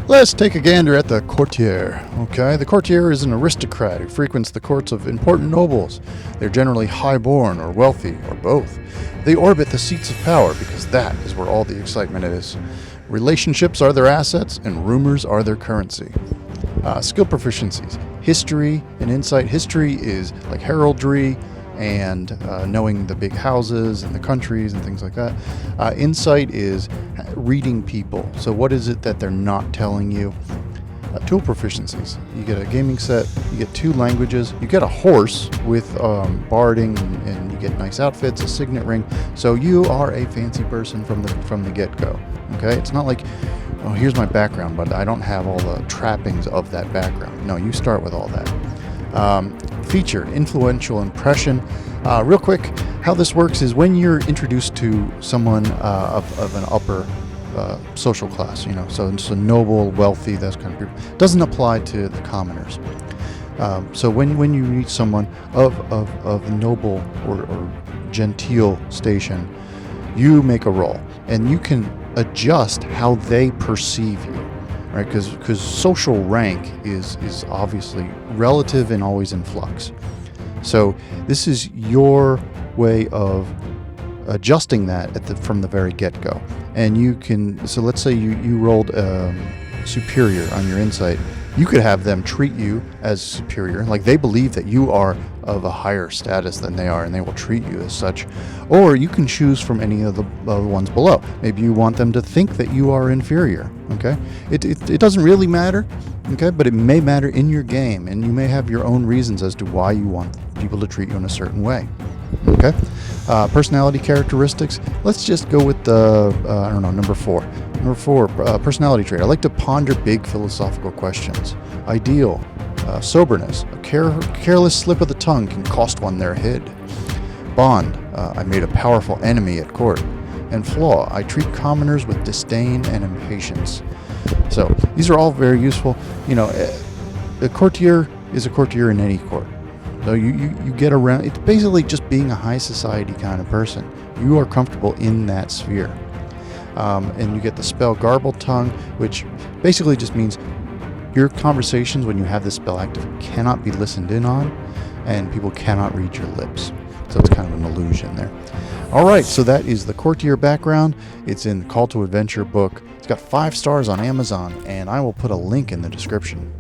Let's take a gander at the Courtier. Okay, the Courtier is an aristocrat who frequents the courts of important nobles. They're generally high-born or wealthy, or both. They orbit the seats of power because that is where all the excitement is. Relationships are their assets, and rumors are their currency. Skill proficiencies. History and insight. History is like heraldry and knowing the big houses and the countries and things like that. Insight is reading people. So what is it that they're not telling you? Tool proficiencies. You get a gaming set, you get 2 languages, you get a horse with barding, and you get nice outfits, a signet ring. So you are a fancy person from the get-go. Okay, it's not like, oh, here's my background, but I don't have all the trappings of that background. No, you start with all that. Feature, influential impression. Real quick, how this works is when you're introduced to someone of an upper social class, so it's a noble, wealthy, those kind of people. Doesn't apply to the commoners. So when you meet someone of noble or genteel station, you make a roll, and you can adjust how they perceive you, right? Because social rank is obviously relative and always in flux. So this is your way of adjusting that from the very get-go. And you can, so let's say you rolled superior on your insight. You could have them treat you as superior, like they believe that you are of a higher status than they are, and they will treat you as such. Or you can choose from any of the ones below. Maybe you want them to think that you are inferior. Okay, it doesn't really matter. Okay, but it may matter in your game, and you may have your own reasons as to why you want people to treat you in a certain way. Okay, personality characteristics. Let's just go with the number 4. Number 4, personality trait. I like to ponder big philosophical questions. Ideal, soberness. A careless slip of the tongue can cost one their head. Bond. I made a powerful enemy at court. And flaw. I treat commoners with disdain and impatience. So these are all very useful. A courtier is a courtier in any court. So you get around. It's basically just being a high society kind of person. You are comfortable in that sphere. And you get the spell Garbled Tongue, which basically just means your conversations when you have this spell active cannot be listened in on, and people cannot read your lips. So it's kind of an illusion there. All right, so that is the Courtier background. It's in the Call to Adventure book. It's got 5 stars on Amazon, and I will put a link in the description.